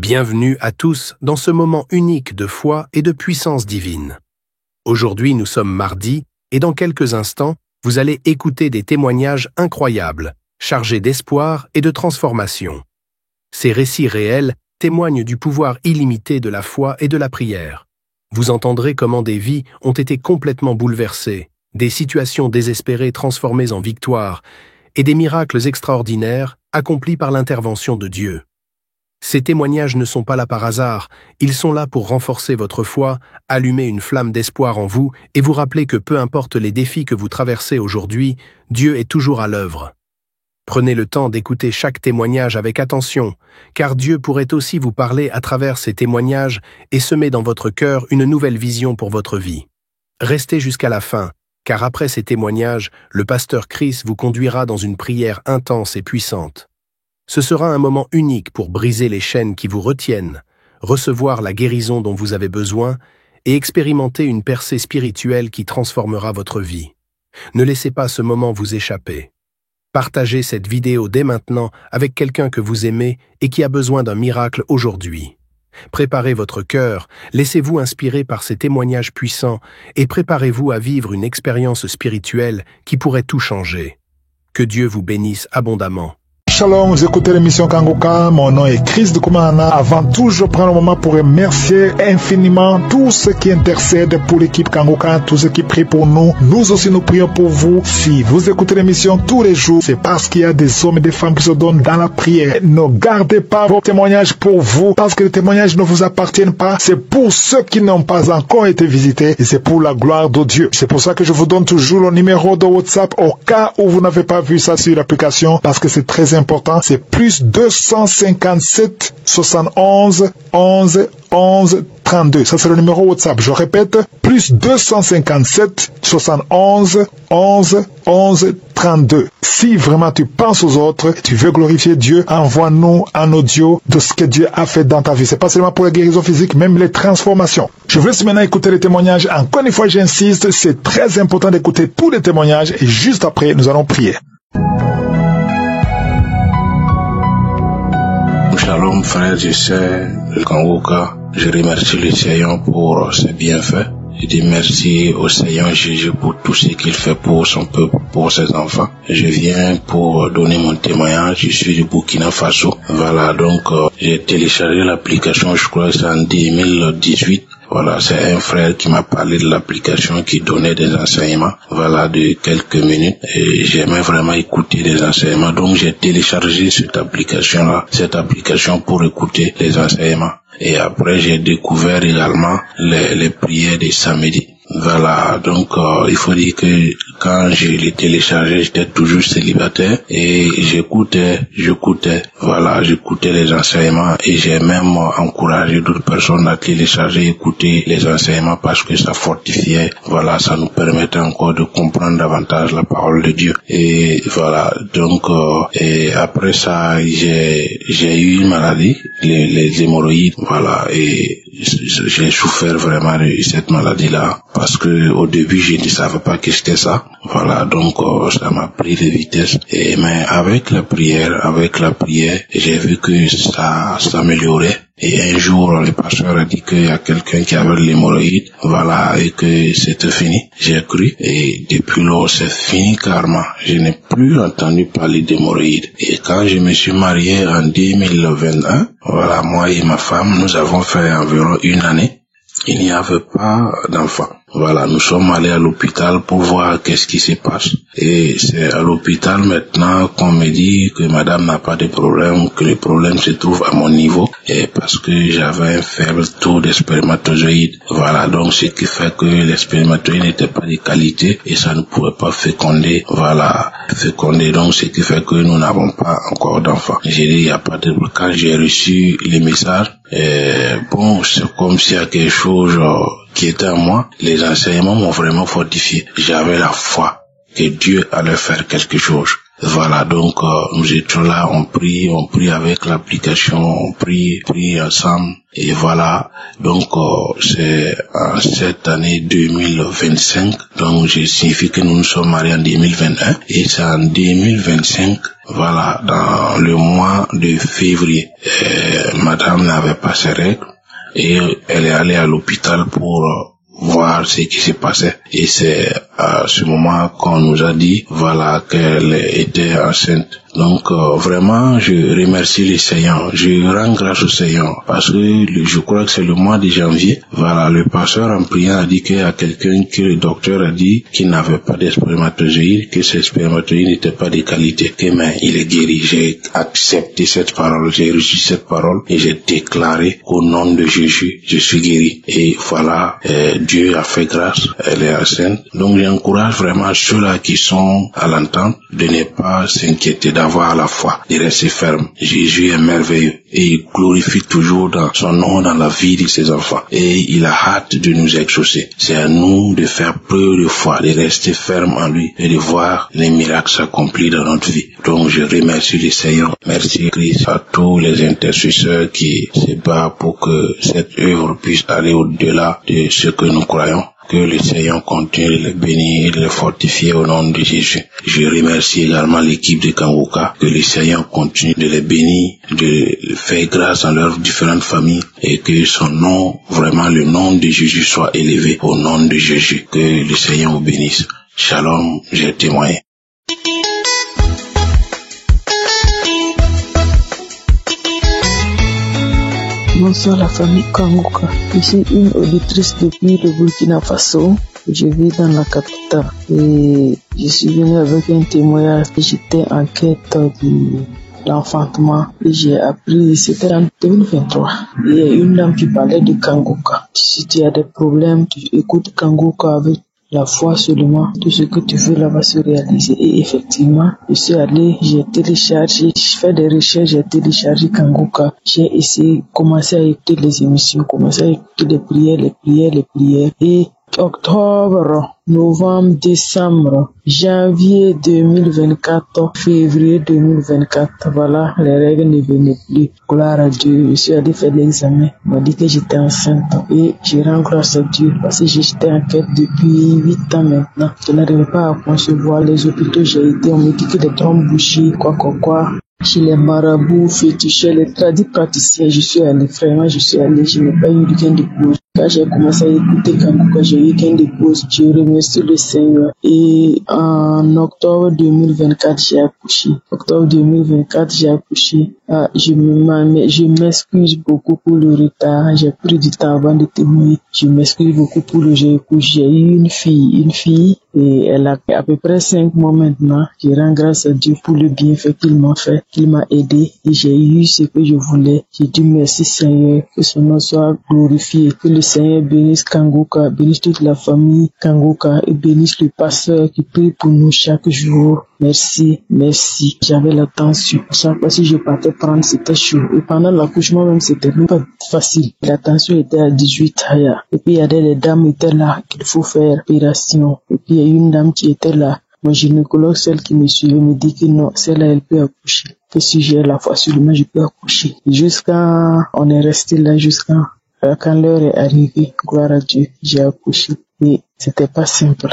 Bienvenue à tous dans ce moment unique de foi et de puissance divine. Aujourd'hui, nous sommes mardi et dans quelques instants, vous allez écouter des témoignages incroyables, chargés d'espoir et de transformation. Ces récits réels témoignent du pouvoir illimité de la foi et de la prière. Vous entendrez comment des vies ont été complètement bouleversées, des situations désespérées transformées en victoire et des miracles extraordinaires accomplis par l'intervention de Dieu. Ces témoignages ne sont pas là par hasard, ils sont là pour renforcer votre foi, allumer une flamme d'espoir en vous et vous rappeler que peu importe les défis que vous traversez aujourd'hui, Dieu est toujours à l'œuvre. Prenez le temps d'écouter chaque témoignage avec attention, car Dieu pourrait aussi vous parler à travers ces témoignages et semer dans votre cœur une nouvelle vision pour votre vie. Restez jusqu'à la fin, car après ces témoignages, le pasteur Chris vous conduira dans une prière intense et puissante. Ce sera un moment unique pour briser les chaînes qui vous retiennent, recevoir la guérison dont vous avez besoin et expérimenter une percée spirituelle qui transformera votre vie. Ne laissez pas ce moment vous échapper. Partagez cette vidéo dès maintenant avec quelqu'un que vous aimez et qui a besoin d'un miracle aujourd'hui. Préparez votre cœur, laissez-vous inspirer par ces témoignages puissants et préparez-vous à vivre une expérience spirituelle qui pourrait tout changer. Que Dieu vous bénisse abondamment. Shalom, vous écoutez l'émission Kanguka, mon nom est Chris de Koumana. Avant tout, je prends le moment pour remercier infiniment tous ceux qui intercèdent pour l'équipe Kanguka, tous ceux qui prient pour nous. Nous aussi, nous prions pour vous. Si vous écoutez l'émission tous les jours, c'est parce qu'il y a des hommes et des femmes qui se donnent dans la prière. Ne gardez pas vos témoignages pour vous, parce que les témoignages ne vous appartiennent pas. C'est pour ceux qui n'ont pas encore été visités et c'est pour la gloire de Dieu. C'est pour ça que je vous donne toujours le numéro de WhatsApp au cas où vous n'avez pas vu ça sur l'application, parce que c'est très important. C'est plus 257 71 11 11 32. Ça, c'est le numéro WhatsApp. Je répète, plus 257 71 11 11 32. Si vraiment tu penses aux autres, tu veux glorifier Dieu, envoie-nous un audio de ce que Dieu a fait dans ta vie. C'est pas seulement pour la guérison physique, même les transformations. Je vous laisse maintenant écouter les témoignages. Encore une fois, j'insiste, c'est très important d'écouter tous les témoignages et juste après, nous allons prier. Shalom frères et sœurs de Kanguka, je remercie le Seigneur pour ses bienfaits. Je dis merci au Seigneur Jésus pour tout ce qu'il fait pour son peuple, pour ses enfants. Je viens pour donner mon témoignage, je suis du Burkina Faso. Voilà, donc j'ai téléchargé l'application, je crois que c'est en 2018. Voilà, c'est un frère qui m'a parlé de l'application qui donnait des enseignements, voilà, de quelques minutes. Et j'aimais vraiment écouter des enseignements. Donc, j'ai téléchargé cette application pour écouter les enseignements. Et après, j'ai découvert également les prières des samedis. Voilà, donc il faut dire que quand je l'ai téléchargé, j'étais toujours célibataire et j'écoutais les enseignements et j'ai même encouragé d'autres personnes à télécharger et écouter les enseignements parce que ça fortifiait, voilà, ça nous permettait encore de comprendre davantage la parole de Dieu. Et voilà, donc et après ça, j'ai eu une maladie, les hémorroïdes, voilà, et j'ai souffert vraiment de cette maladie-là parce que au début je ne savais pas que c'était ça. Voilà, donc ça m'a pris de vitesse. Mais avec la prière, j'ai vu que ça s'améliorait. Et un jour, le pasteur a dit qu'il y a quelqu'un qui avait l'hémorroïde, voilà, et que c'était fini. J'ai cru, et depuis lors, c'est fini carrément. Je n'ai plus entendu parler d'hémorroïde. Et quand je me suis marié en 2021, voilà, moi et ma femme, nous avons fait environ une année. Il n'y avait pas d'enfant. Voilà, nous sommes allés à l'hôpital pour voir qu'est-ce qui se passe. Et c'est à l'hôpital maintenant qu'on me dit que madame n'a pas de problème, que le problème se trouve à mon niveau. Et parce que j'avais un faible taux de spermatozoïdes. Voilà, donc ce qui fait que les spermatozoïdes n'étaient pas de qualité et ça ne pouvait pas féconder. Voilà, féconder. Donc ce qui fait que nous n'avons pas encore d'enfants. J'ai dit, il n'y a pas de problème. Quand j'ai reçu les messages, bon, c'est comme s'il y a quelque chose qui était en moi. Les enseignements m'ont vraiment fortifié. J'avais la foi que Dieu allait faire quelque chose. Voilà, donc nous étions là, on prie avec l'application, on prie ensemble. Et voilà, donc c'est en cette année 2025, donc je signifie que nous nous sommes mariés en 2021 et c'est en 2025, voilà, dans le mois de février, madame n'avait pas ses règles et elle est allée à l'hôpital pour voir ce qui se passait. Et c'est à ce moment qu'on nous a dit, voilà, qu'elle était enceinte. Donc vraiment, je remercie le Seigneur. Je rends grâce au Seigneur parce que je crois que c'est le mois de janvier. Voilà, le pasteur en priant a dit qu'il y a quelqu'un que le docteur a dit qu'il n'avait pas de spermatozoïdes, que ces spermatozoïdes n'étaient pas de qualité, que mais il est guéri. J'ai accepté cette parole, j'ai reçu cette parole et j'ai déclaré au nom de Jésus, je suis guéri. Et voilà, Dieu a fait grâce, elle est enceinte. Donc j'encourage vraiment ceux-là qui sont à l'entente de ne pas s'inquiéter, d'avoir la foi, de rester ferme. Jésus est merveilleux et il glorifie toujours dans son nom dans la vie de ses enfants. Et il a hâte de nous exaucer. C'est à nous de faire preuve de foi, de rester ferme en lui et de voir les miracles s'accomplir dans notre vie. Donc je remercie le Seigneur. Merci Christ, à tous les intercesseurs qui se battent pour que cette œuvre puisse aller au-delà de ce que nous croyons. Que le Seigneur continue de les bénir et de les fortifier au nom de Jésus. Je remercie également l'équipe de Kangoka. Que le Seigneur continue de les bénir, de faire grâce dans leurs différentes familles et que son nom, vraiment le nom de Jésus soit élevé au nom de Jésus. Que le Seigneur vous bénisse. Shalom, j'ai témoigné. Bonsoir la famille Kangoka. Je suis une auditrice depuis le Burkina Faso. Je vis dans la capitale et je suis venue avec un témoignage. J'étais en quête de l'enfantement et j'ai appris, c'était en 2023. Il y a une dame qui parlait de Kangoka. Si tu as des problèmes, tu écoutes Kangoka avec la foi seulement, tout ce que tu veux là va se réaliser. Et effectivement, je suis allé, j'ai téléchargé, je fais des recherches, j'ai téléchargé Kangoka. J'ai essayé, commencé à écouter les émissions, commencé à écouter les prières. Et octobre, novembre, décembre, janvier 2024, février 2024, voilà, les règles ne venaient plus. Gloire à Dieu, je suis allé faire l'examen. On m'a dit que j'étais enceinte et je rends grâce à Dieu parce que j'étais en quête depuis 8 ans maintenant. Je n'arrivais pas à concevoir les hôpitaux, j'ai été, on me dit que des trompes bouchées, quoi. Chez les marabouts, féticheurs, les tradis praticiens, je suis allé, vraiment, je n'ai pas eu gain de cause. Quand j'ai commencé à écouter Kangoka, j'ai eu gain de cause. Je remercie le Seigneur. Et en octobre 2024, j'ai accouché. Je m'excuse beaucoup pour le retard. J'ai pris du temps avant de témoigner. Je m'excuse beaucoup pour le j'ai accouché. J'ai eu une fille. Et elle a à peu près 5 mois maintenant. Je rends grâce à Dieu pour le bienfait qu'il m'a fait, qu'il m'a aidé. Et j'ai eu ce que je voulais. J'ai dit merci Seigneur, que son nom soit glorifié. Que le Seigneur bénisse Kangoka, bénisse toute la famille Kangoka et bénisse le pasteur qui prie pour nous chaque jour. Merci. J'avais la tension. Chaque fois que je partais prendre, c'était chaud. Et pendant l'accouchement même, c'était même pas facile. La tension était à 18 haya. Et puis il y avait les dames qui étaient là, qu'il faut faire opération. Et puis il y a une dame qui était là. Mon gynécologue, celle qui me suivait, me dit que non, celle-là, elle peut accoucher. Que si j'ai la foi seulement, je peux accoucher. On est resté là quand l'heure est arrivée, gloire à Dieu, j'ai accouché. Et c'était pas simple.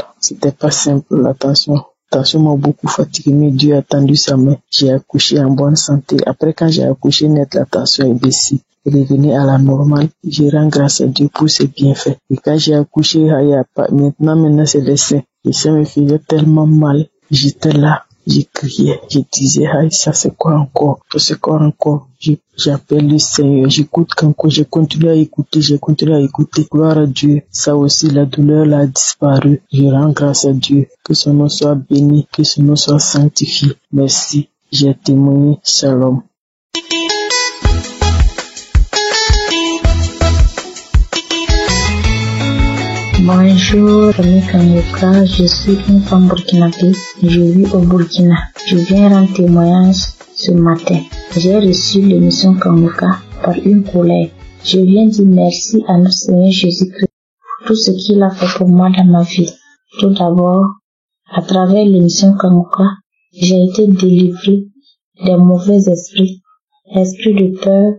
La tension m'a beaucoup fatigué, mais Dieu a tendu sa main. J'ai accouché en bonne santé. Après, quand j'ai accouché net, la tension est baissée. Elle est venue à la normale. Je rends grâce à Dieu pour ses bienfaits. Et quand j'ai accouché, maintenant c'est les seins. Les seins me faisaient tellement mal. J'étais là. Je criais, je disais, ça c'est quoi encore? J'appelle le Seigneur, j'écoute quand j'ai continué à écouter. Gloire à Dieu. Ça aussi, la douleur là a disparu. Je rends grâce à Dieu. Que son nom soit béni, que son nom soit sanctifié. Merci. J'ai témoigné. Shalom. Bonjour, ami Kangoka, je suis une femme burkinabé, je vis au Burkina. Je viens rendre témoignage ce matin. J'ai reçu l'émission Kangoka par une collègue. Je viens dire merci à notre Seigneur Jésus-Christ pour tout ce qu'il a fait pour moi dans ma vie. Tout d'abord, à travers l'émission Kangoka, j'ai été délivrée des mauvais esprits, l'esprit de peur.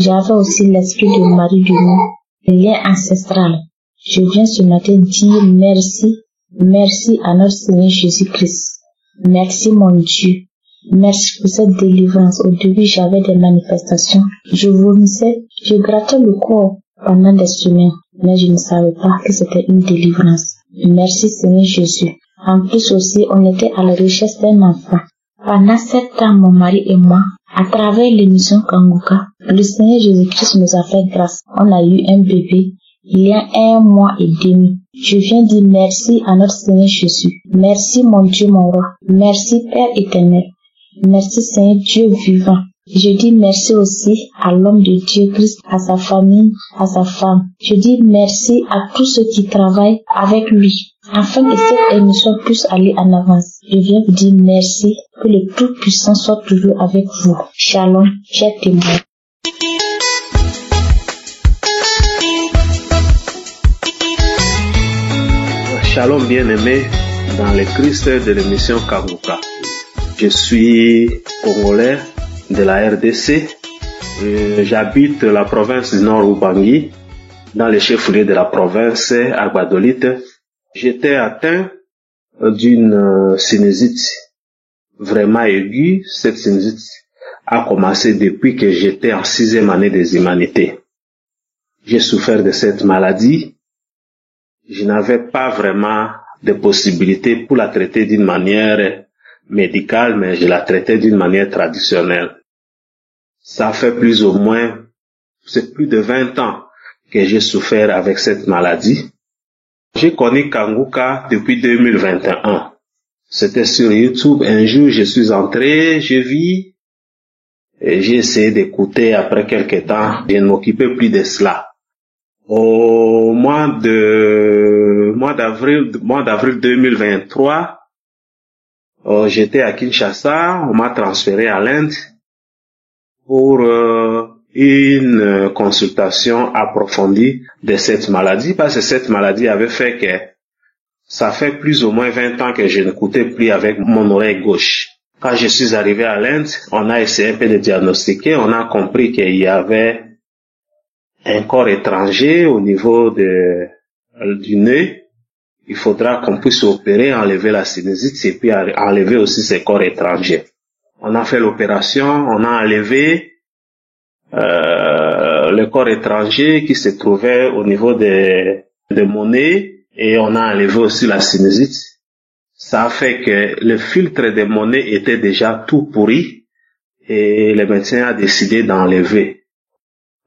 J'avais aussi l'esprit de mari de nous, le lien ancestral. Je viens ce matin dire merci à notre Seigneur Jésus-Christ. Merci mon Dieu. Merci pour cette délivrance. Au début, j'avais des manifestations. Je vomissais, je grattais le corps pendant des semaines, mais je ne savais pas que c'était une délivrance. Merci Seigneur Jésus. En plus aussi, on était à la recherche d'un enfant. Pendant 7 ans, mon mari et moi, à travers l'émission Kanguka, le Seigneur Jésus-Christ nous a fait grâce. On a eu un bébé il y a 1 mois et demi. Je viens dire merci à notre Seigneur Jésus. Merci mon Dieu, mon roi. Merci Père éternel. Merci Seigneur Dieu vivant. Je dis merci aussi à l'homme de Dieu Christ, à sa famille, à sa femme. Je dis merci à tous ceux qui travaillent avec lui, afin que cette émission puisse aller en avance. Je viens vous dire merci, que le Tout-Puissant soit toujours avec vous. Shalom, chers témoins. Shalom bien-aimé dans le Christ de l'émission Kanguka. Je suis congolais de la RDC. J'habite la province du Nord Ubangi, dans le chef-lieu de la province, à Gbadolite. J'étais atteint d'une sinusite vraiment aiguë. Cette sinusite a commencé depuis que j'étais en 6e année des humanités. J'ai souffert de cette maladie. Je n'avais pas vraiment de possibilité pour la traiter d'une manière médicale, mais je la traitais d'une manière traditionnelle. Ça fait c'est plus de 20 ans que j'ai souffert avec cette maladie. J'ai connu Kanguka depuis 2021. C'était sur YouTube. Un jour, je suis entré, je vis, et j'ai essayé d'écouter. Après quelques temps, je ne m'occupais plus de cela. Au mois d'avril 2023, j'étais à Kinshasa, on m'a transféré à l'Inde pour une consultation approfondie de cette maladie, parce que cette maladie avait fait que ça fait plus ou moins 20 ans que je n'écoutais plus avec mon oreille gauche. Quand je suis arrivé à l'Inde, on a essayé un peu de diagnostiquer, on a compris qu'il y avait un corps étranger au niveau du nez. Il faudra qu'on puisse opérer, enlever la sinusite et puis enlever aussi ces corps étrangers. On a fait l'opération, on a enlevé le corps étranger qui se trouvait au niveau de mon nez et on a enlevé aussi la sinusite. Ça a fait que le filtre de mon nez était déjà tout pourri et le médecin a décidé d'enlever.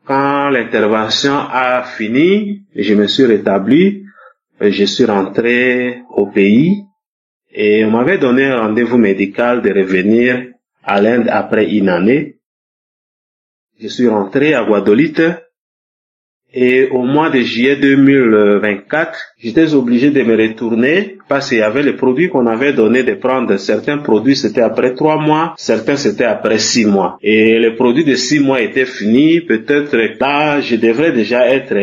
Quand l'intervention a fini, je me suis rétabli, je suis rentré au pays et on m'avait donné un rendez-vous médical de revenir à l'Inde après 1 année. Je suis rentré à Gbadolite et au mois de juillet 2024, j'étais obligé de me retourner parce qu'il y avait les produits qu'on avait donné de prendre. Certains produits c'était après 3 mois, certains c'était après 6 mois. Et les produits de 6 mois étaient finis. Peut-être là, je devrais déjà être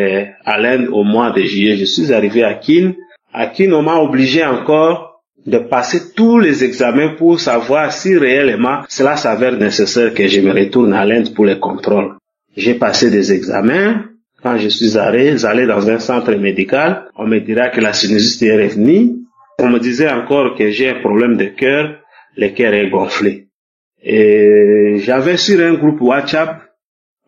à l'Inde au mois de juillet. Je suis arrivé à Kin. À Kin, on m'a obligé encore de passer tous les examens pour savoir si réellement cela s'avère nécessaire que je me retourne à l'Inde pour les contrôles. J'ai passé des examens. Quand je suis allé dans un centre médical, on me dira que la sinusite est revenue. On me disait encore que j'ai un problème de cœur, le cœur est gonflé. Et j'avais sur un groupe WhatsApp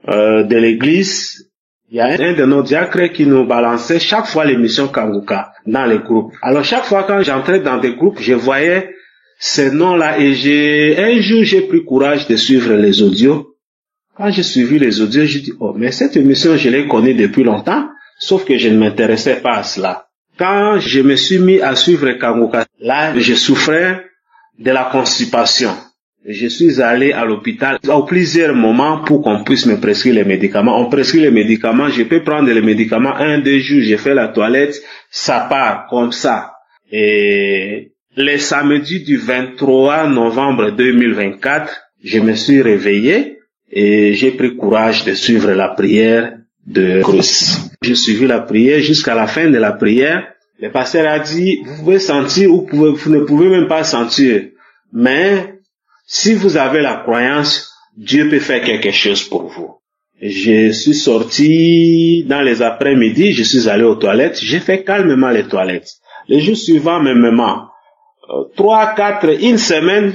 de l'église, il y a un de nos diacres qui nous balançait chaque fois l'émission Kanguka dans les groupes. Alors chaque fois quand j'entrais dans des groupes, je voyais ces noms-là et un jour j'ai pris courage de suivre les audios. Quand j'ai suivi les audios, j'ai dit, oh, mais cette émission, je l'ai connue depuis longtemps, sauf que je ne m'intéressais pas à cela. Quand je me suis mis à suivre Kanguka, là, je souffrais de la constipation. Je suis allé à l'hôpital à plusieurs moments pour qu'on puisse me prescrire les médicaments. On prescrit les médicaments, je peux prendre les médicaments 1-2 jours, j'ai fait la toilette, ça part comme ça. Et le samedi du 23 novembre 2024, je me suis réveillé. Et j'ai pris courage de suivre la prière de Christ. J'ai suivi la prière jusqu'à la fin de la prière. Le pasteur a dit, vous pouvez sentir ou vous ne pouvez même pas sentir. Mais si vous avez la croyance, Dieu peut faire quelque chose pour vous. Je suis sorti dans les après-midi, je suis allé aux toilettes, j'ai fait calmement les toilettes. Les jours suivants, même 3, 4, une semaine,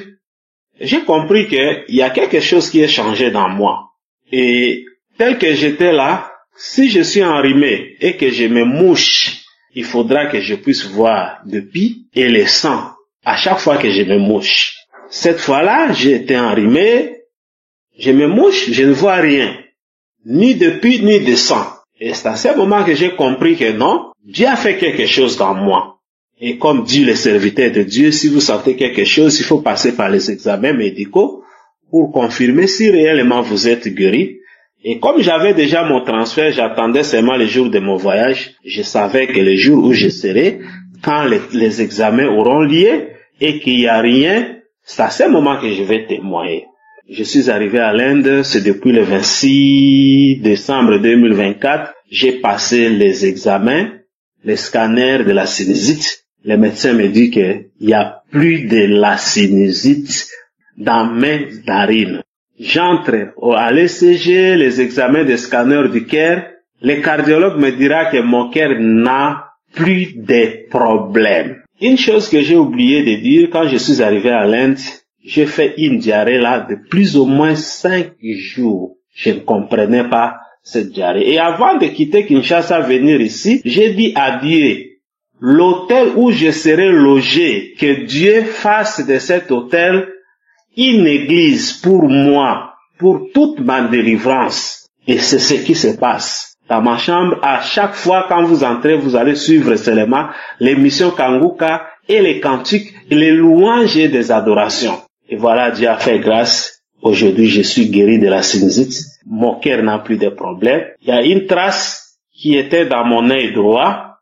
j'ai compris qu'il y a quelque chose qui est changé dans moi. Et tel que j'étais là, si je suis enrhumé et que je me mouche, il faudra que je puisse voir le pis et le sang à chaque fois que je me mouche. Cette fois-là, j'ai été enrhumé, je me mouche, je ne vois rien. Ni de pis, ni de sang. Et c'est à ce moment que j'ai compris que non, Dieu a fait quelque chose dans moi. Et comme dit le serviteur de Dieu, si vous sentez quelque chose, il faut passer par les examens médicaux pour confirmer si réellement vous êtes guéri. Et comme j'avais déjà mon transfert, j'attendais seulement le jour de mon voyage. Je savais que le jour où je serai, quand les examens auront lieu et qu'il n'y a rien, c'est à ce moment que je vais témoigner. Je suis arrivé à l'Inde, c'est depuis le 26 décembre 2024. J'ai passé les examens, les scanners de la sinusite. Le médecin me dit qu'il n'y a plus de la sinusite dans mes narines. J'entre à l'ECG, les examens de scanner du cœur. Le cardiologue me dira que mon cœur n'a plus de problème. Une chose que j'ai oublié de dire, quand je suis arrivé à l'Inde, j'ai fait une diarrhée là de plus ou moins 5 jours. Je ne comprenais pas cette diarrhée. Et avant de quitter Kinshasa, venir ici, j'ai dit à Dieu, l'hôtel où je serai logé, que Dieu fasse de cet hôtel une église pour moi, pour toute ma délivrance. Et c'est ce qui se passe. Dans ma chambre, à chaque fois quand vous entrez, vous allez suivre seulement l'émission Kanguka et les cantiques, et les louanges et des adorations. Et voilà, Dieu a fait grâce. Aujourd'hui, je suis guéri de la sinusite. Mon cœur n'a plus de problème. Il y a une trace qui était dans mon œil droit.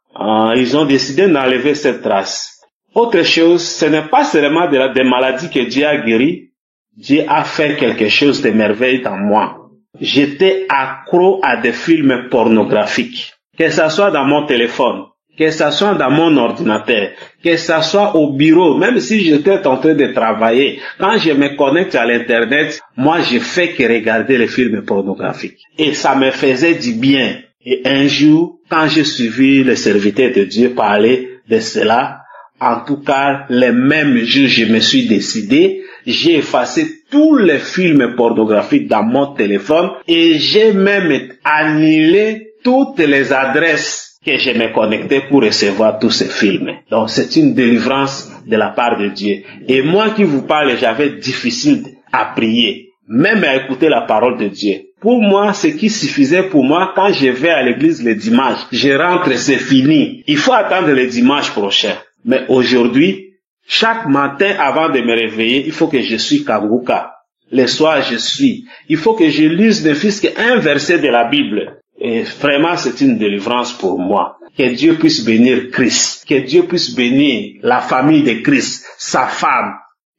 Ils ont décidé d'enlever cette trace. Autre chose, ce n'est pas seulement des maladies que Dieu a guéri. Dieu a fait quelque chose de merveilleux dans moi. J'étais accro à des films pornographiques. Que ça soit dans mon téléphone, que ça soit dans mon ordinateur, que ça soit au bureau, même si j'étais en train de travailler, quand je me connecte à l'internet, moi je fais que regarder les films pornographiques. Et ça me faisait du bien. Et un jour, quand j'ai suivi le serviteur de Dieu parler de cela, en tout cas, le même jour, je me suis décidé, j'ai effacé tous les films pornographiques dans mon téléphone et j'ai même annulé toutes les adresses que je me connectais pour recevoir tous ces films. Donc c'est une délivrance de la part de Dieu. Et moi qui vous parle, j'avais difficile à prier, même à écouter la parole de Dieu. Pour moi, ce qui suffisait pour moi, quand je vais à l'église le dimanche, je rentre, c'est fini. Il faut attendre le dimanche prochain. Mais aujourd'hui, chaque matin avant de me réveiller, il faut que je suis Kanguka. Le soir, je suis. Il faut que je lise ne fût-ce qu'un verset de la Bible. Et vraiment, c'est une délivrance pour moi. Que Dieu puisse bénir Christ. Que Dieu puisse bénir la famille de Christ, sa femme.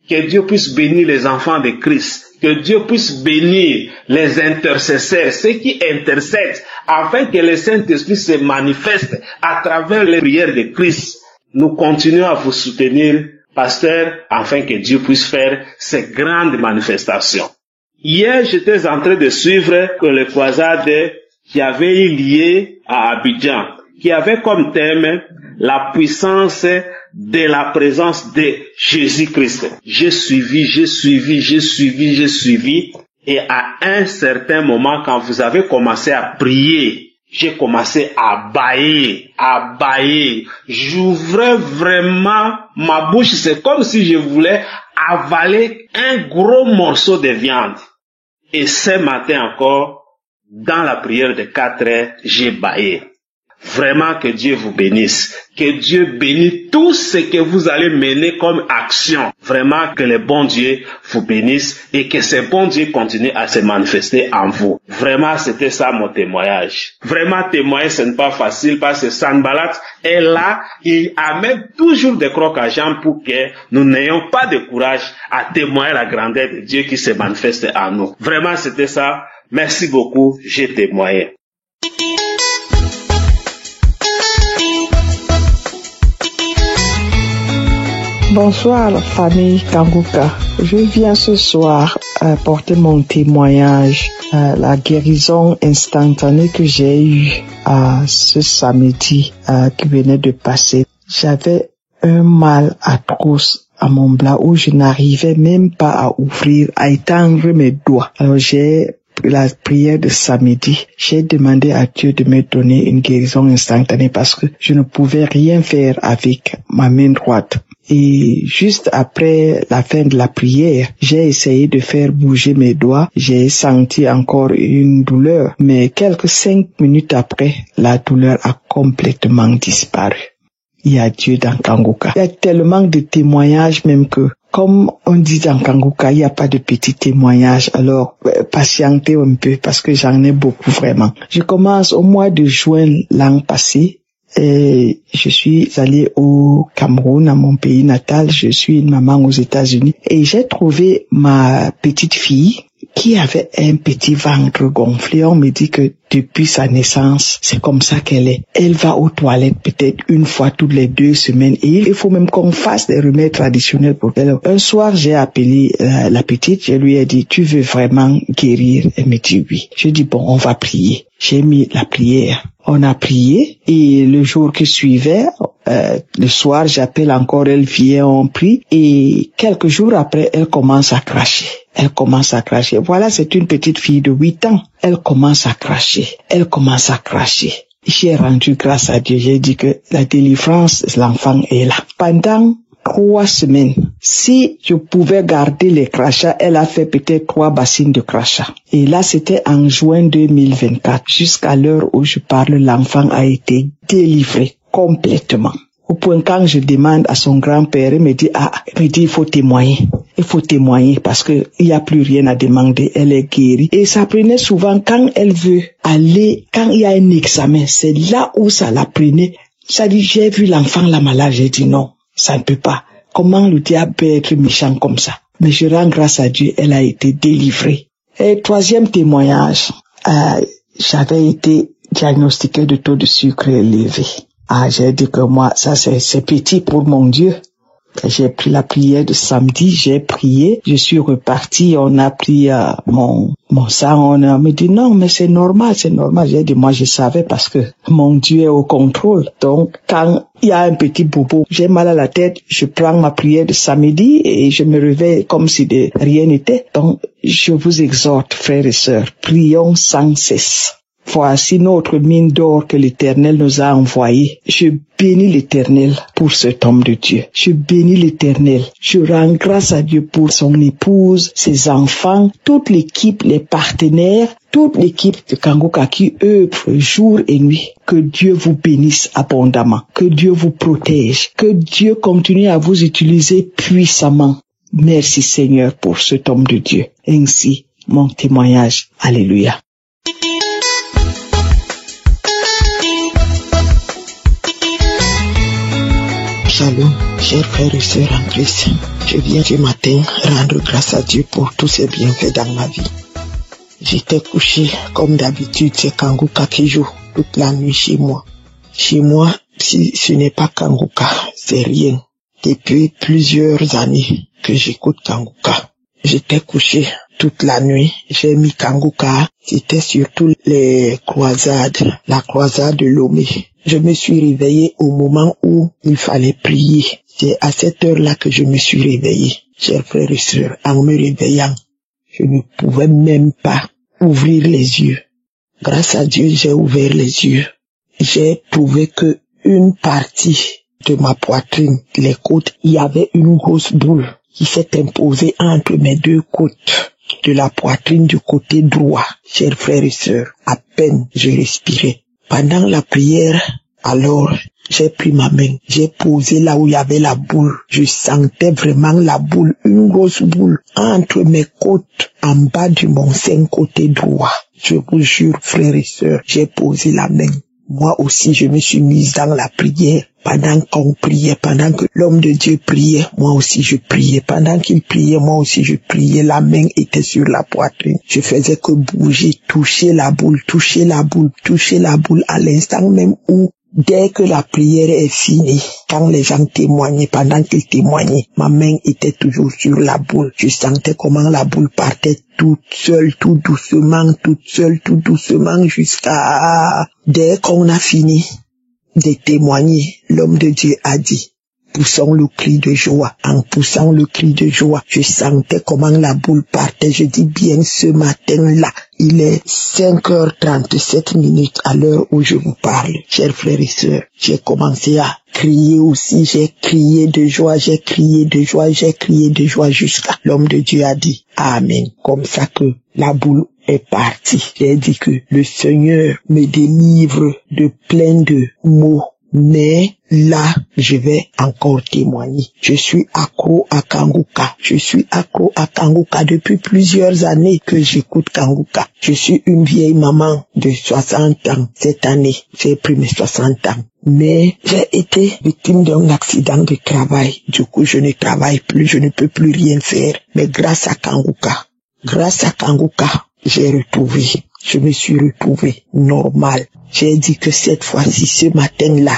Que Dieu puisse bénir les enfants de Christ. Que Dieu puisse bénir les intercesseurs, ceux qui intercèdent, afin que le Saint-Esprit se manifeste à travers les prières de Christ. Nous continuons à vous soutenir, pasteur, afin que Dieu puisse faire ces grandes manifestations. Hier, j'étais en train de suivre le croisade qui avait eu lieu à Abidjan, qui avait comme thème la puissance de la présence de Jésus-Christ. J'ai suivi, et à un certain moment, quand vous avez commencé à prier, j'ai commencé à bâiller. J'ouvrais vraiment ma bouche, c'est comme si je voulais avaler un gros morceau de viande. Et ce matin encore, dans la prière de 4 heures, j'ai bâillé. Vraiment que Dieu vous bénisse. Que Dieu bénisse tout ce que vous allez mener comme action. Vraiment que le bon Dieu vous bénisse et que ce bon Dieu continue à se manifester en vous. Vraiment, c'était ça mon témoignage. Vraiment, témoigner, ce n'est pas facile parce que Sanballat est là. Il amène toujours des crocs à jambes pour que nous n'ayons pas de courage à témoigner la grandeur de Dieu qui se manifeste en nous. Vraiment, c'était ça. Merci beaucoup. J'ai témoigné. Bonsoir la famille Kanguka. Je viens ce soir porter mon témoignage à la guérison instantanée que j'ai eue ce samedi qui venait de passer. J'avais un mal atroce à mon bras où je n'arrivais même pas à ouvrir, à étendre mes doigts. Alors j'ai la prière de samedi, j'ai demandé à Dieu de me donner une guérison instantanée parce que je ne pouvais rien faire avec ma main droite. Et juste après la fin de la prière, j'ai essayé de faire bouger mes doigts. J'ai senti encore une douleur, mais quelques 5 minutes après, la douleur a complètement disparu. Il y a Dieu dans Kanguka. Il y a tellement de témoignages même que, comme on dit dans Kanguka, il n'y a pas de petits témoignages. Alors, patientez un peu parce que j'en ai beaucoup vraiment. Je commence au mois de juin l'an passé. Et je suis allée au Cameroun, à mon pays natal. Je suis une maman aux États-Unis. Et j'ai trouvé ma petite fille qui avait un petit ventre gonflé. On me dit que depuis sa naissance, c'est comme ça qu'elle est. Elle va aux toilettes peut-être une fois toutes les 2 semaines. Et il faut même qu'on fasse des remèdes traditionnels pour elle. Un soir, j'ai appelé la petite. Je lui ai dit, tu veux vraiment guérir? Elle me dit oui. Je dis, bon, on va prier. J'ai mis la prière. On a prié et le jour qui suivait, le soir, j'appelle encore, elle vient, on prie et quelques jours après, elle commence à cracher. Elle commence à cracher. Voilà, c'est une petite fille de 8 ans. Elle commence à cracher. Elle commence à cracher. J'ai rendu grâce à Dieu. J'ai dit que la délivrance, l'enfant est là. Pendant 3 semaines, si je pouvais garder les crachats, elle a fait peut-être 3 bassines de crachats. Et là, c'était en juin 2024. Jusqu'à l'heure où je parle, l'enfant a été délivré complètement. Au point quand je demande à son grand-père, il me dit, il faut témoigner. Il faut témoigner parce que il n'y a plus rien à demander. Elle est guérie. Et ça prenait souvent quand elle veut aller, quand il y a un examen, c'est là où ça la prenait. Ça dit, j'ai vu l'enfant là malade, j'ai dit non, ça ne peut pas. Comment le diable peut être méchant comme ça? Mais je rends grâce à Dieu, elle a été délivrée. Et 3e témoignage, j'avais été diagnostiqué de taux de sucre élevé. J'ai dit que moi, ça c'est petit pour mon Dieu. J'ai pris la prière de samedi, j'ai prié, je suis reparti, on a pris mon sang, on me dit non, mais c'est normal. J'ai dit moi je savais parce que mon Dieu est au contrôle. Donc quand il y a un petit bobo, j'ai mal à la tête, je prends ma prière de samedi et je me réveille comme si de rien n'était. Donc je vous exhorte, frères et sœurs, prions sans cesse. Voici notre mine d'or que l'Éternel nous a envoyée. Je bénis l'Éternel pour cet homme de Dieu. Je bénis l'Éternel. Je rends grâce à Dieu pour son épouse, ses enfants, toute l'équipe, les partenaires, toute l'équipe de Kanguka qui œuvre jour et nuit. Que Dieu vous bénisse abondamment. Que Dieu vous protège. Que Dieu continue à vous utiliser puissamment. Merci Seigneur pour cet homme de Dieu. Ainsi, mon témoignage. Alléluia. Shalom, chers frères et sœurs en Christ. Je viens ce matin rendre grâce à Dieu pour tous ses bienfaits dans ma vie. J'étais couché, comme d'habitude, c'est Kanguka qui joue toute la nuit chez moi. Chez moi, si ce n'est pas Kanguka, c'est rien. Depuis plusieurs années que j'écoute Kanguka. J'étais couché toute la nuit, j'ai mis Kanguka, c'était surtout les croisades, la croisade de Lomé. Je me suis réveillé au moment où il fallait prier. C'est à cette heure-là que je me suis réveillé. Chers frères et sœurs, en me réveillant, je ne pouvais même pas ouvrir les yeux. Grâce à Dieu, j'ai ouvert les yeux. J'ai trouvé que une partie de ma poitrine, les côtes, il y avait une grosse boule qui s'est imposée entre mes 2 côtes de la poitrine du côté droit. Chers frères et sœurs, à peine je respirais. Pendant la prière, alors, j'ai pris ma main, j'ai posé là où il y avait la boule. Je sentais vraiment la boule, une grosse boule, entre mes côtes, en bas de mon sein côté droit. Je vous jure, frères et sœurs, j'ai posé la main. Moi aussi, je me suis mise dans la prière. Pendant qu'on priait, pendant que l'homme de Dieu priait, moi aussi je priais. Pendant qu'il priait, moi aussi je priais. La main était sur la poitrine. Je faisais que bouger, toucher la boule, toucher la boule, toucher la boule. À l'instant même où Dès que la prière est finie, quand les gens témoignaient, pendant qu'ils témoignaient, ma main était toujours sur la boule. Je sentais comment la boule partait toute seule, tout doucement, jusqu'à... Dès qu'on a fini de témoigner, l'homme de Dieu a dit, poussons le cri de joie. En poussant le cri de joie, je sentais comment la boule partait. Je dis bien ce matin-là, il est 5h37 à l'heure où je vous parle. Chers frères et sœurs, j'ai commencé à crier aussi. J'ai crié de joie jusqu'à l'homme de Dieu a dit Amen. Comme ça que la boule est partie. J'ai dit que le Seigneur me délivre de plein de maux. Mais là, je vais encore témoigner. Je suis accro à Kanguka. Depuis plusieurs années que j'écoute Kanguka. Je suis une vieille maman de 60 ans. Cette année, j'ai pris mes 60 ans. Mais j'ai été victime d'un accident de travail. Du coup, je ne travaille plus, je ne peux plus rien faire. Mais grâce à Kanguka, je me suis retrouvé normal. J'ai dit que cette fois-ci, ce matin-là,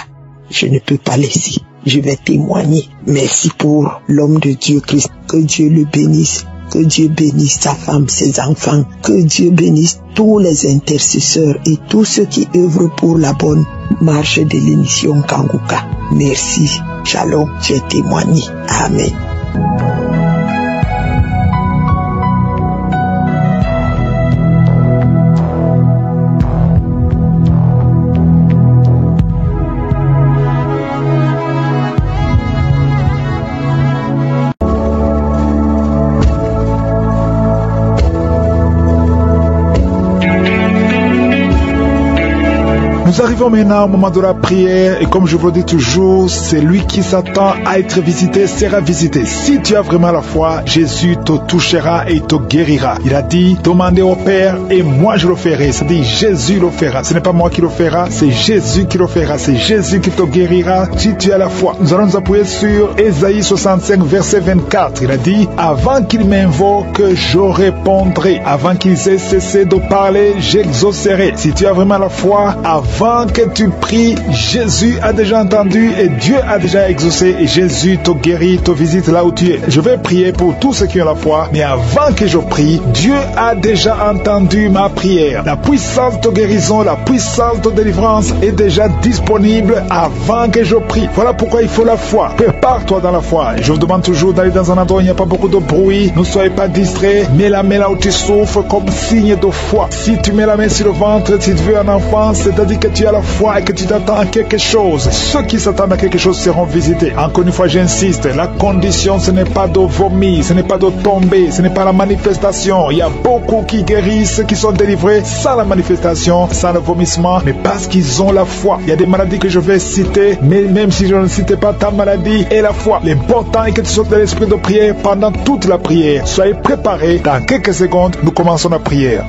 je ne peux pas laisser. Je vais témoigner. Merci pour l'homme de Dieu Christ. Que Dieu le bénisse. Que Dieu bénisse sa femme, ses enfants. Que Dieu bénisse tous les intercesseurs et tous ceux qui œuvrent pour la bonne marche de l'émission Kanguka. Merci. Shalom. J'ai témoigné. Amen. Nous arrivons maintenant au moment de la prière et comme je vous le dis toujours, celui qui s'attend à être visité sera visité. Si tu as vraiment la foi, Jésus te touchera et te guérira. Il a dit, demandez au Père et moi je le ferai. C'est-à-dire Jésus le fera. Ce n'est pas moi qui le fera, c'est Jésus qui le fera. C'est Jésus qui te guérira si tu as la foi. Nous allons nous appuyer sur Ésaïe 65 verset 24. Il a dit, avant qu'ils m'invoquent, je répondrai. Avant qu'ils aient cessé de parler, j'exaucerai. Si tu as vraiment la foi, avant que tu pries, Jésus a déjà entendu et Dieu a déjà exaucé et Jésus te guérit, te visite là où tu es. Je vais prier pour tous ceux qui ont la foi, mais avant que je prie, Dieu a déjà entendu ma prière. La puissance de guérison, la puissance de délivrance est déjà disponible avant que je prie. Voilà pourquoi il faut la foi. Prépare-toi dans la foi. Je vous demande toujours d'aller dans un endroit où il n'y a pas beaucoup de bruit. Ne soyez pas distraits. Mets la main là où tu souffres comme signe de foi. Si tu mets la main sur le ventre, si tu veux un enfant, c'est-à-dire que tu as la foi et que tu t'attends à quelque chose. Ceux qui s'attendent à quelque chose seront visités. Encore une fois, j'insiste, la condition, ce n'est pas de vomir, ce n'est pas de tomber, ce n'est pas la manifestation. Il y a beaucoup qui guérissent, qui sont délivrés sans la manifestation, sans le vomissement, mais parce qu'ils ont la foi. Il y a des maladies que je vais citer, mais même si je ne citais pas ta maladie et la foi, l'important est que tu sois dans l'esprit de prière pendant toute la prière. Soyez préparés. Dans quelques secondes, nous commençons la prière.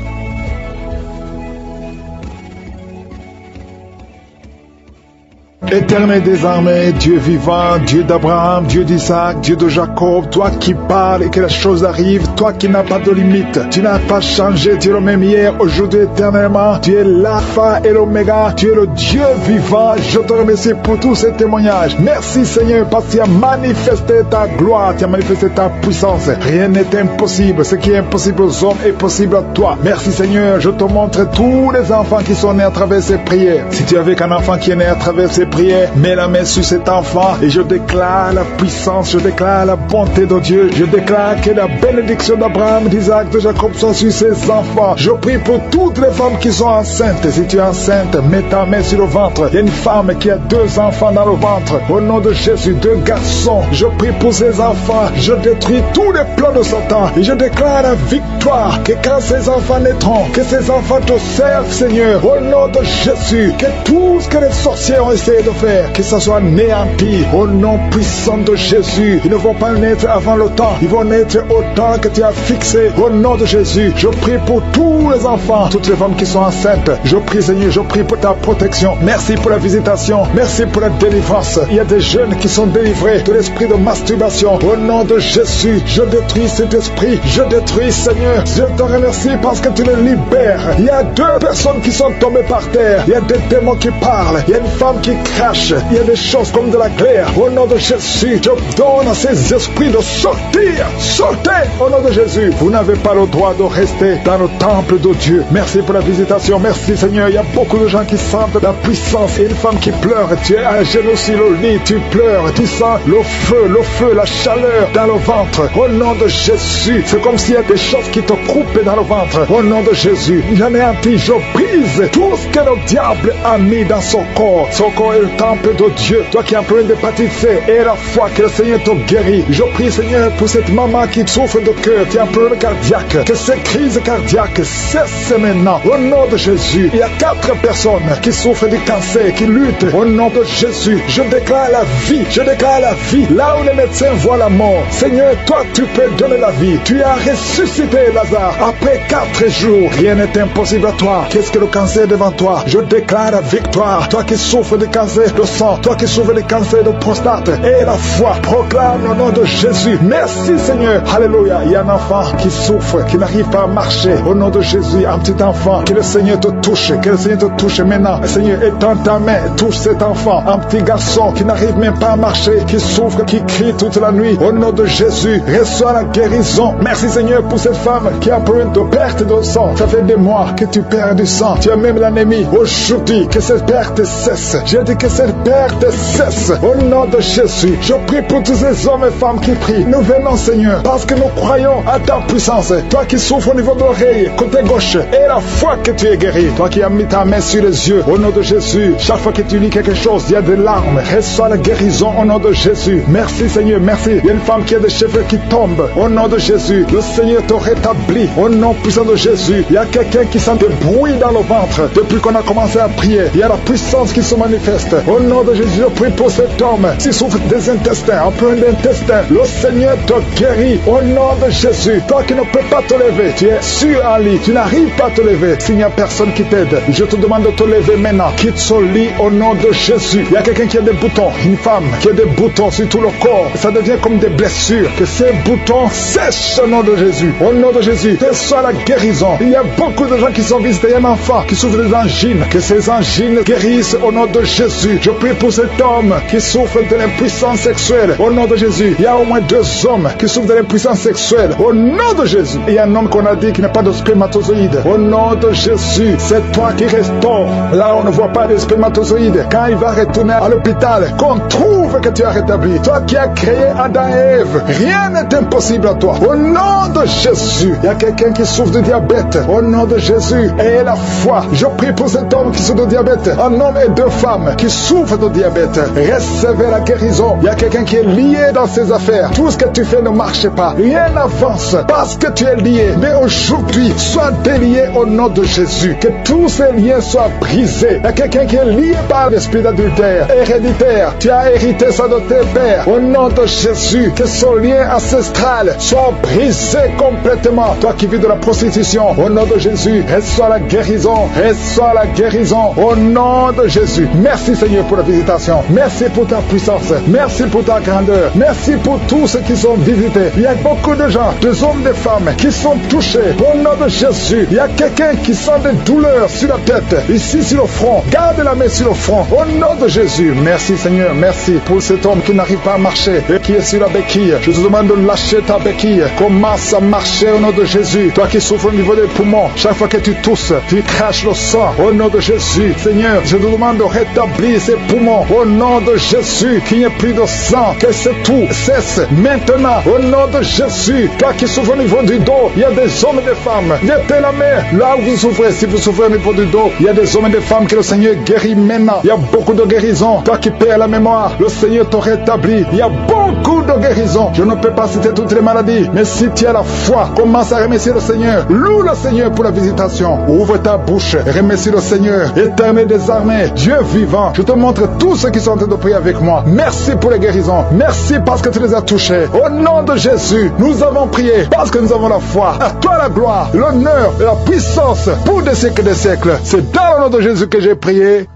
Éternel des armées, Dieu vivant, Dieu d'Abraham, Dieu d'Isaac, Dieu de Jacob, toi qui parles et que la chose arrive, toi qui n'as pas de limite, tu n'as pas changé, tu es le même hier, aujourd'hui, éternellement, tu es l'alpha et l'oméga, tu es le Dieu vivant. Je te remercie pour tous ces témoignages. Merci Seigneur parce que tu as manifesté ta gloire, tu as manifesté ta puissance. Rien n'est impossible, ce qui est impossible aux hommes est possible à toi. Merci Seigneur, je te montre tous les enfants qui sont nés à travers ces prières. Si tu avais qu'un enfant qui est né à travers ces prières, mets la main sur cet enfant et je déclare la puissance, je déclare la bonté de Dieu, je déclare que la bénédiction d'Abraham, d'Isaac, de Jacob soit sur ses enfants. Je prie pour toutes les femmes qui sont enceintes. Si tu es enceinte, mets ta main sur le ventre. Il y a une femme qui a 2 enfants dans le ventre. Au nom de Jésus, 2 garçons. Je prie pour ces enfants. Je détruis tous les plans de Satan et je déclare la victoire. Que quand ces enfants naîtront, que ces enfants te servent, Seigneur. Au nom de Jésus, que tout ce que les sorciers ont essayé de fer, que ça soit anéanti au nom puissant de Jésus. Ils ne vont pas naître avant le temps, ils vont naître au temps que tu as fixé. Au nom de Jésus, je prie pour tous les enfants, toutes les femmes qui sont enceintes. Je prie, Seigneur, je prie pour ta protection. Merci pour la visitation, merci pour la délivrance. Il y a des jeunes qui sont délivrés de l'esprit de masturbation. Au nom de Jésus, je détruis cet esprit, je détruis, Seigneur. Je te remercie parce que tu les libères. Il y a 2 personnes qui sont tombées par terre. Il y a des démons qui parlent, il y a une femme qui crache, il y a des choses comme de la glaire. Au nom de Jésus, je donne à ces esprits de sortir. Sortez au nom de Jésus. Vous n'avez pas le droit de rester dans le temple de Dieu. Merci pour la visitation, merci Seigneur. Il y a beaucoup de gens qui sentent la puissance. Et une femme qui pleure, tu es à genoux sur le lit, tu pleures, tu sens le feu, la chaleur dans le ventre. Au nom de Jésus, c'est comme s'il y a des choses qui te coupent dans le ventre. Au nom de Jésus, j'en ai un petit, je brise tout ce que le diable a mis dans son corps. Son corps est le temple de Dieu. Toi qui es en plein d'hépatite C, et la foi que le Seigneur te guérit. Je prie, Seigneur, pour cette maman qui souffre de cœur, qui est en plein cardiaque, que ces crises cardiaques cessent maintenant. Au nom de Jésus, il y a 4 personnes qui souffrent du cancer, qui luttent. Au nom de Jésus, je déclare la vie. Je déclare la vie. Là où les médecins voient la mort, Seigneur, toi, tu peux donner la vie. Tu as ressuscité Lazare. Après 4 jours, rien n'est impossible à toi. Qu'est-ce que le cancer devant toi? Je déclare la victoire. Toi qui souffres de cancer de sang, toi qui souffres de cancer de prostate, et la foi, proclame le nom de Jésus. Merci Seigneur. Alléluia. Il y a un enfant qui souffre, qui n'arrive pas à marcher. Au nom de Jésus, un petit enfant, que le Seigneur te touche, que le Seigneur te touche maintenant. Seigneur, étends ta main, touche cet enfant, un petit garçon qui n'arrive même pas à marcher, qui souffre, qui crie toute la nuit. Au nom de Jésus, reçois la guérison. Merci Seigneur pour cette femme qui a besoin de perte de sang. Ça fait des mois que tu perds du sang. Tu as même l'anémie. Aujourd'hui, que cette perte cesse. J'ai dit que cette perte cesse. Au nom de Jésus, je prie pour tous ces hommes et femmes qui prient. Nous venons Seigneur, parce que nous croyons à ta puissance. Toi qui souffres au niveau de l'oreille, côté gauche, et la foi que tu es guéri. Toi qui as mis ta main sur les yeux, au nom de Jésus, chaque fois que tu lis quelque chose, il y a des larmes. Reçois la guérison au nom de Jésus. Merci Seigneur, merci. Il y a une femme qui a des cheveux qui tombent. Au nom de Jésus, le Seigneur te rétablit. Au nom puissant de Jésus, il y a quelqu'un qui sent des bruits dans le ventre. Depuis qu'on a commencé à prier, il y a la puissance qui se manifeste. Au nom de Jésus, je prie pour cet homme qui souffre des intestins, un peu d'intestin. Le Seigneur te guérit. Au nom de Jésus, toi qui ne peux pas te lever, tu es sur un lit, tu n'arrives pas à te lever. S'il n'y a personne qui t'aide, je te demande de te lever maintenant. Quitte ce lit au nom de Jésus. Il y a quelqu'un qui a des boutons, une femme qui a des boutons sur tout le corps. Ça devient comme des blessures. Que ces boutons sèchent au nom de Jésus. Au nom de Jésus, reçois la guérison. Il y a beaucoup de gens qui sont visités. Il y a un enfant qui souffre des angines. Que ces angines guérissent au nom de Jésus. Je prie pour cet homme qui souffre de l'impuissance sexuelle. Au nom de Jésus. Il y a au moins 2 hommes qui souffrent de l'impuissance sexuelle. Au nom de Jésus. Il y a un homme qu'on a dit qui n'a pas de spermatozoïde. Au nom de Jésus. C'est toi qui restaure. Là, on ne voit pas de spermatozoïde. Quand il va retourner à l'hôpital, qu'on trouve que tu as rétabli. Toi qui as créé Adam et Ève. Rien n'est impossible à toi. Au nom de Jésus. Il y a quelqu'un qui souffre de diabète. Au nom de Jésus. Et la foi. Je prie pour cet homme qui souffre de diabète. Un homme et 2 femmes qui souffrent de diabète. Recevez la guérison. Il y a quelqu'un qui est lié dans ses affaires. Tout ce que tu fais ne marche pas. Rien n'avance parce que tu es lié. Mais aujourd'hui, sois délié au nom de Jésus. Que tous ces liens soient brisés. Il y a quelqu'un qui est lié par l'esprit d'adultère héréditaire. Tu as hérité ça de tes pères. Au nom de Jésus, que ce lien ancestral soit brisé complètement. Toi qui vis de la prostitution, au nom de Jésus, reçois la guérison. Reçois la guérison au nom de Jésus. Merci Seigneur pour la visitation. Merci pour ta puissance. Merci pour ta grandeur. Merci pour tous ceux qui sont visités. Il y a beaucoup de gens, des hommes, des femmes qui sont touchés. Au nom de Jésus, il y a quelqu'un qui sent des douleurs sur la tête, ici sur le front. Garde la main sur le front. Au nom de Jésus. Merci Seigneur. Merci pour cet homme qui n'arrive pas à marcher et qui est sur la béquille. Je te demande de lâcher ta béquille. Commence à marcher au nom de Jésus. Toi qui souffres au niveau des poumons, chaque fois que tu tousses, tu craches le sang. Au nom de Jésus. Seigneur, je te demande de rétablir ces poumons. Au nom de Jésus, qu'il n'y ait plus de sang. Que ce tout cesse maintenant. Au nom de Jésus. Toi qui souffres au niveau du dos, il y a des hommes et des femmes. Mettez la main là où vous souffrez. Si vous souffrez au niveau du dos, il y a des hommes et des femmes que le Seigneur guérit maintenant. Il y a beaucoup de guérisons. Toi qui perds la mémoire, le Seigneur te rétablit. Il y a beaucoup beaucoup de guérisons. Je ne peux pas citer toutes les maladies, mais si tu as la foi, commence à remercier le Seigneur. Loue le Seigneur pour la visitation. Ouvre ta bouche et remercie le Seigneur, Éternel des armées, Dieu vivant. Je te montre tous ceux qui sont en train de prier avec moi. Merci pour les guérisons. Merci parce que tu les as touchés. Au nom de Jésus, nous avons prié parce que nous avons la foi. À toi la gloire, l'honneur et la puissance pour des siècles et des siècles. C'est dans le nom de Jésus que j'ai prié.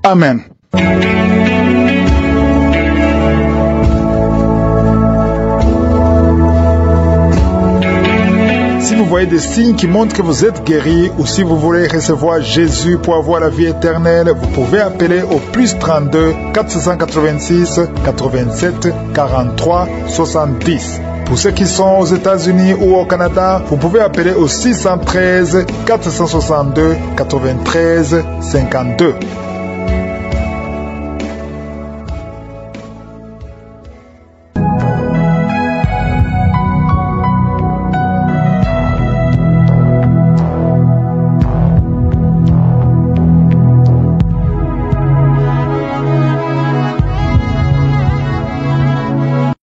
Amen. Si vous voyez des signes qui montrent que vous êtes guéri ou si vous voulez recevoir Jésus pour avoir la vie éternelle, vous pouvez appeler au plus 32 486 87 43 70. Pour ceux qui sont aux États-Unis ou au Canada, vous pouvez appeler au 613 462 93 52.